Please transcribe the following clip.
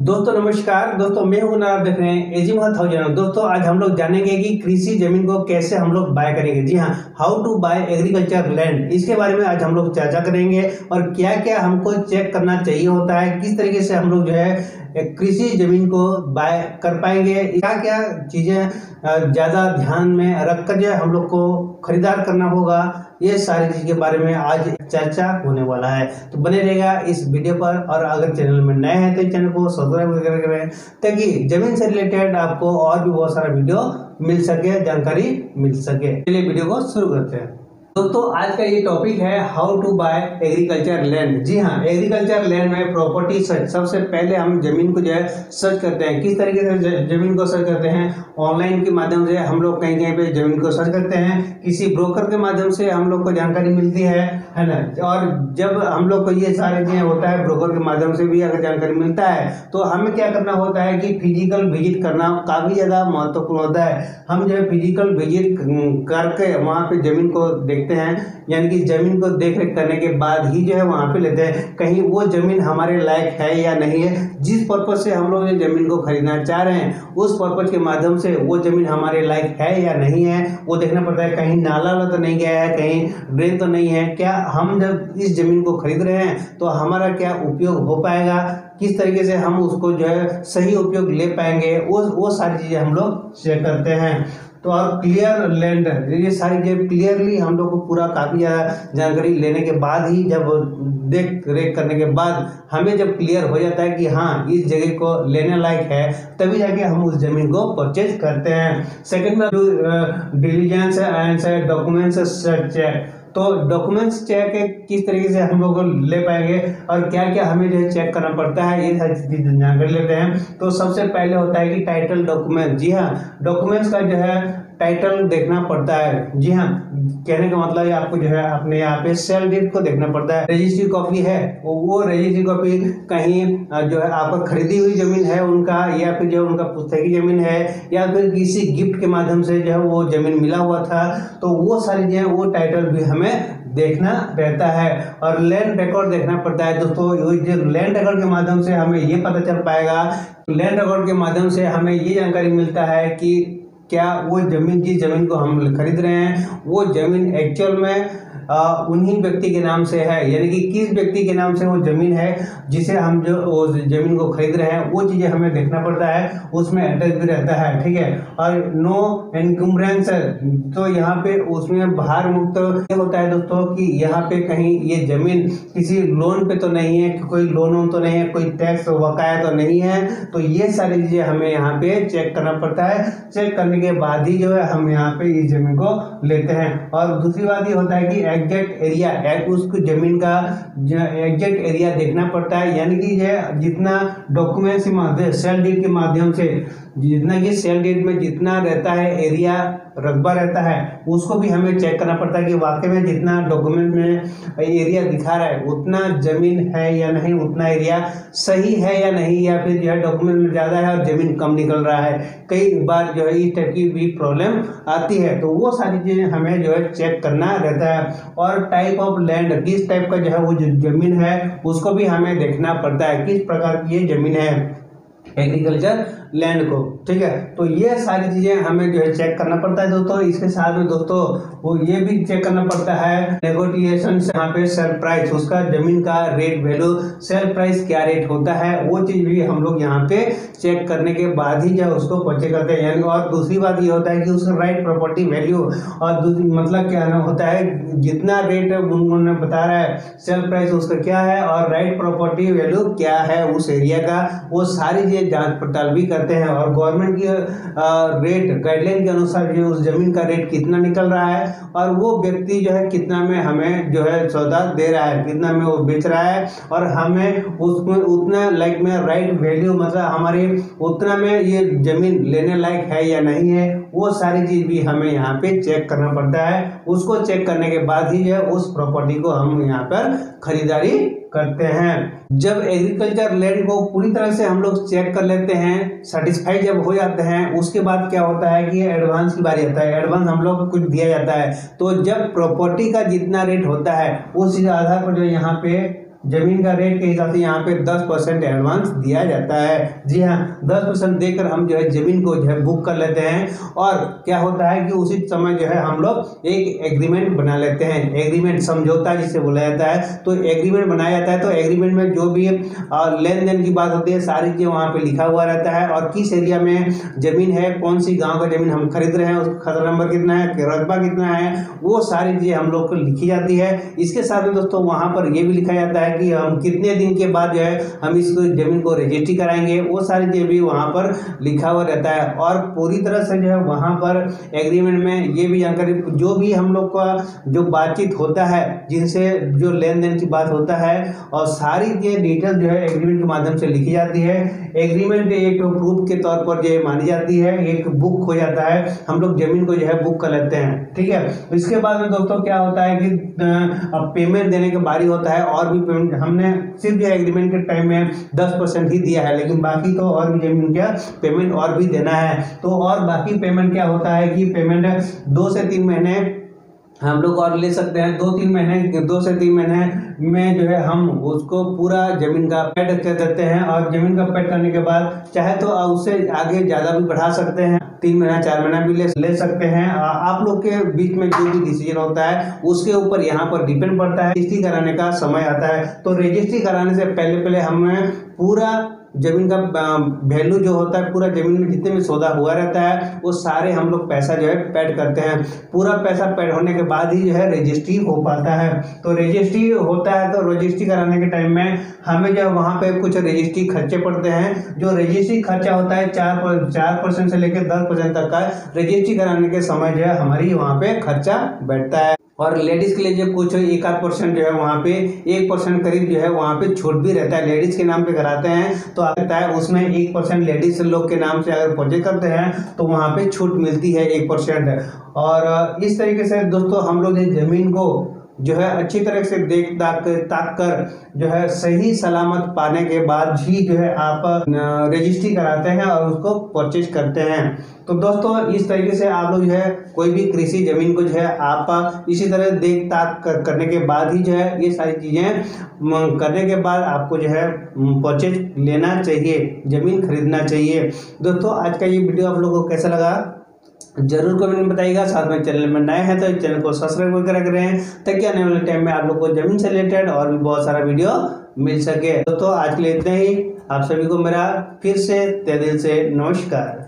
दोस्तों नमस्कार। दोस्तों मैं हूं आप देख रहे हैं एजी थाउजेंड। दोस्तों आज हम लोग जानेंगे कि कृषि जमीन को कैसे हम लोग बाय करेंगे। जी हाँ, how to buy agriculture land, इसके बारे में आज हम लोग चर्चा करेंगे और क्या क्या हमको चेक करना चाहिए होता है, किस तरीके से हम लोग जो है कृषि जमीन को बाय कर पाएंगे, क्या क्या चीजें ज्यादा ध्यान में रखकर जो है हम लोग को खरीदार करना होगा। ये सारी चीज के बारे में आज चर्चा होने वाला है, तो बने रहेगा इस वीडियो पर। और अगर चैनल में नए हैं तो चैनल को सब्सक्राइब करें ताकि जमीन से रिलेटेड आपको और भी बहुत सारा वीडियो मिल सके, जानकारी मिल सके। चलिए वीडियो को शुरू करते हैं। दोस्तों आज का ये टॉपिक है how to buy agriculture land. जी हाँ, एग्रीकल्चर लैंड में प्रॉपर्टी सर्च। सबसे पहले हम जमीन को जो है सर्च करते हैं। किस तरीके से जमीन को सर्च करते हैं? ऑनलाइन के माध्यम से हम लोग कहीं कहीं पे जमीन को सर्च करते हैं, किसी ब्रोकर के माध्यम से हम लोग को जानकारी मिलती है ना। और जब हम लोग को ये सारे चीजें होता है, ब्रोकर के माध्यम से भी अगर जानकारी मिलता है तो हमें क्या करना होता है कि फिजिकल विजिट करना काफी ज्यादा महत्वपूर्ण होता है। हम जो है फिजिकल विजिट करके वहाँ पे जमीन को देखते हैं, यानी कि जमीन को देख रेख करने के बाद ही जो है वहाँ पे लेते हैं कहीं वो जमीन हमारे लायक है या नहीं है। जिस पर्पज से हम लोग ये जमीन को खरीदना चाह रहे हैं उस पर्पज के माध्यम से वो जमीन हमारे लायक है या नहीं है वो देखना पड़ता है। कहीं नाला तो नहीं गया है, कहीं ड्रेन तो नहीं है, क्या हम जब इस जमीन को खरीद रहे हैं तो हमारा क्या उपयोग हो पाएगा, किस तरीके से हम उसको जो है सही उपयोग ले पाएंगे, वो सारी चीजें हम लोग चेक करते हैं। तो और क्लियर लैंड, ये सारी चीजें क्लियरली हम लोग को पूरा काफी ज्यादा जानकारी लेने के बाद ही, जब देख रेख करने के बाद हमें जब क्लियर हो जाता है कि हाँ इस जगह को लेने लायक है, तभी जाके हम उस जमीन को परचेज करते हैं। सेकंड में डिलीजेंस एंड डॉक्यूमेंट्स चेक। तो डॉक्यूमेंट्स चेक किस तरीके से हम लोग ले पाएंगे और क्या क्या हमें जो है चेक करना पड़ता है, ये सारी चीजें जानकारी लेते हैं। तो सबसे पहले होता है कि टाइटल डॉक्यूमेंट। जी हाँ, डॉक्यूमेंट्स का जो है टाइटल देखना पड़ता है। जी हाँ, कहने का मतलब है आपको जो है अपने यहाँ पे सेल डीड को देखना पड़ता है। रजिस्ट्री कॉपी है, वो रजिस्ट्री कॉपी कहीं जो है आपका खरीदी हुई जमीन है उनका, या फिर जो उनका पुस्तकी जमीन है, या फिर किसी गिफ्ट के माध्यम से जो है वो जमीन मिला हुआ था, तो वो सारी जो है वो टाइटल भी हमें देखना रहता है। और लैंड रिकॉर्ड देखना पड़ता है। दोस्तों जो लैंड रिकॉर्ड के माध्यम से हमें ये पता चल पाएगा, लैंड रिकॉर्ड के माध्यम से हमें ये जानकारी मिलता है कि क्या वो जमीन, जिस जमीन को हम खरीद रहे हैं वो जमीन एक्चुअल में उन्हीं व्यक्ति के नाम से है, यानी कि किस व्यक्ति के नाम से वो जमीन है जिसे हम जो उस जमीन को खरीद रहे हैं, वो चीजें हमें देखना पड़ता है। उसमें एड्रेस भी रहता है, ठीक है। और नो एनकम्बरेंस, तो यहाँ पे उसमें भार मुक्त होता है दोस्तों कि यहाँ पे कहीं ये जमीन किसी लोन पे तो नहीं है, कोई लोन तो नहीं है, कोई टैक्स बकाया तो नहीं है। तो ये सारी चीजें हमें यहाँ पे चेक करना पड़ता है। चेक करने के बाद ही जो है हम यहाँ पे इस जमीन को लेते हैं। और दूसरी बात ये होता है कि एग्जैक्ट एरिया, उसको जमीन का एग्जैक्ट एरिया देखना पड़ता है, यानी कि ये जितना डॉक्यूमेंट्स के माध्यम, सेल डीड के माध्यम से जितना कि सेल डीड में जितना रहता है एरिया, रकबा रहता है, उसको भी हमें चेक करना पड़ता है कि वाकई में जितना डॉक्यूमेंट में एरिया दिखा रहा है उतना जमीन है या नहीं, उतना एरिया सही है या नहीं, या फिर यह डॉक्यूमेंट में ज्यादा है और जमीन कम निकल रहा है। कई बार जो है इस टाइप की भी प्रॉब्लम आती है, तो वो सारी चीजें हमें जो है चेक करना रहता है। और टाइप ऑफ लैंड, किस टाइप का जो है वो जमीन है उसको भी हमें देखना पड़ता है, किस प्रकार की ये जमीन है एग्रीकल्चर लैंड को, ठीक है। तो ये सारी चीजें हमें जो है चेक करना पड़ता है दोस्तों। इसके साथ में दोस्तों वो ये भी चेक करना पड़ता है नेगोशिएशन, यहाँ पे सेल प्राइस, उसका जमीन का रेट वैल्यू, सेल प्राइस क्या रेट होता है, वो चीज भी हम लोग यहाँ पे चेक करने के बाद ही जो है उसको परचेज करते हैं। यानी और दूसरी बात ये होता है कि उसका राइट प्रॉपर्टी वैल्यू, और दूसरी मतलब क्या होता है, जितना रेट उन्होंने बता रहा है सेल प्राइस उसका क्या है और राइट प्रॉपर्टी वैल्यू क्या है उस एरिया का, वो सारी चीजें जांच पड़ताल भी करते हैं। और गवर्नमेंट की रेट गाइडलाइन के अनुसार जो उस जमीन का रेट कितना निकल रहा है और वो व्यक्ति जो है कितना में हमें जो है सौदा दे रहा है, कितना में वो बेच रहा है, और हमें उसमें उतना लाइक में राइट वैल्यू, मतलब हमारे उतना में ये जमीन लेने लायक है या नहीं है, वो सारी चीज भी हमें यहाँ पे चेक करना पड़ता है। उसको चेक करने के बाद ही जो है उस प्रॉपर्टी को हम यहाँ पर खरीदारी करते हैं। जब एग्रीकल्चर लैंड को पूरी तरह से हम लोग चेक कर लेते हैं, सेटिस्फाई जब हो जाते हैं, उसके बाद क्या होता है कि एडवांस की बारी आता है। एडवांस हम लोग को कुछ दिया जाता है, तो जब प्रॉपर्टी का जितना रेट होता है उस आधार पर जो यहाँ पे जमीन का रेट के हिसाब से यहाँ पे 10% एडवांस दिया जाता है। जी हाँ, 10% देकर हम जो है जमीन को जो है बुक कर लेते हैं। और क्या होता है कि उसी समय जो है हम लोग एक एग्रीमेंट बना लेते हैं। एग्रीमेंट समझौता जिसे बोला जाता है। तो एग्रीमेंट बनाया जाता है, तो एग्रीमेंट में जो भी लेन देन की बात होती है सारी चीजें वहाँ पे लिखा हुआ रहता है, और किस एरिया में जमीन है, कौन सी गाँव का जमीन हम खरीद रहे हैं, उसका खाता नंबर कितना है, रकबा कितना है, वो सारी चीजें हम लोग को लिखी जाती है। इसके साथ में दोस्तों वहाँ पर ये भी लिखा जाता है कि हम कितने दिन के बाद जो है हम इस जमीन को रजिस्ट्री कराएंगे, वो सारी चीजें भी वहाँ पर लिखा हुआ रहता है। और पूरी तरह से जो है वहाँ पर एग्रीमेंट में ये भी जानकारी, जो भी हम लोग का जो बातचीत होता है, जिनसे जो लेन देन की बात होता है, और सारी ये डिटेल जो है एग्रीमेंट के माध्यम से लिखी जाती है। एग्रीमेंट एक प्रूफ के तौर पर जो मानी जाती है, एक बुक हो जाता है, हम लोग जमीन को जो है बुक कर लेते हैं। ठीक है, इसके बाद में दोस्तों क्या होता है कि अब पेमेंट देने के बारी होता है। और भी पेमेंट हमने सिर्फ जो एग्रीमेंट के टाइम में 10% ही दिया है, लेकिन बाकी तो और भी जमीन क्या पेमेंट और भी देना है। तो और बाकी पेमेंट क्या होता है कि पेमेंट 2 से 3 महीने हम लोग और ले सकते हैं। 2 से 3 महीने में जो है हम उसको पूरा जमीन का पेड कर देते हैं। और जमीन का पेड करने के बाद चाहे तो उससे आगे ज़्यादा भी बढ़ा सकते हैं, 3 महीना 4 महीना भी ले सकते हैं। आप लोग के बीच में जो भी डिसीजन होता है उसके ऊपर यहाँ पर डिपेंड पड़ता है। रजिस्ट्री कराने का समय आता है, तो रजिस्ट्री कराने से पहले हमें पूरा जमीन का वैल्यू जो होता है, पूरा जमीन में जितने भी सौदा हुआ रहता है वो सारे हम लोग पैसा जो है पेड करते हैं। पूरा पैसा पेड होने के बाद ही जो है रजिस्ट्री हो पाता है। तो रजिस्ट्री होता है, तो रजिस्ट्री कराने के टाइम में हमें जो वहाँ पे कुछ रजिस्ट्री खर्चे पड़ते हैं। जो रजिस्ट्री खर्चा होता है 4% से लेकर 10% तक का रजिस्ट्री कराने के समय जो है हमारी वहाँ पे खर्चा बैठता है। और लेडीज के लिए जो कुछ 1-8% जो है वहाँ पे 1% करीब जो है वहाँ पे छूट भी रहता है। लेडीज के नाम पे कराते हैं तो आता है उसमें 1% लेडीज लोग के नाम से अगर परचेज करते हैं तो वहाँ पे छूट मिलती है 1%। और इस तरीके से दोस्तों हम लोग जमीन को जो है अच्छी तरह से देख ताक कर जो है सही सलामत पाने के बाद ही जो है आप रजिस्ट्री कराते हैं और उसको परचेज करते हैं। तो दोस्तों इस तरीके से आप लोग जो है कोई भी कृषि जमीन को जो है आप इसी तरह देख ताक करने के बाद ही जो है ये सारी चीज़ें करने के बाद आपको जो है परचेज लेना चाहिए, जमीन खरीदना चाहिए। दोस्तों आज का ये वीडियो आप लोगों को कैसा लगा जरूर कमेंट में बताइएगा। साथ में चैनल में नए हैं तो चैनल को सब्सक्राइब वगैरह करें, ताकि आने वाले टाइम में आप लोग को जमीन से रिलेटेड और भी बहुत सारा वीडियो मिल सके। तो आज के लिए इतना ही। आप सभी को मेरा फिर से तहे दिल से नमस्कार।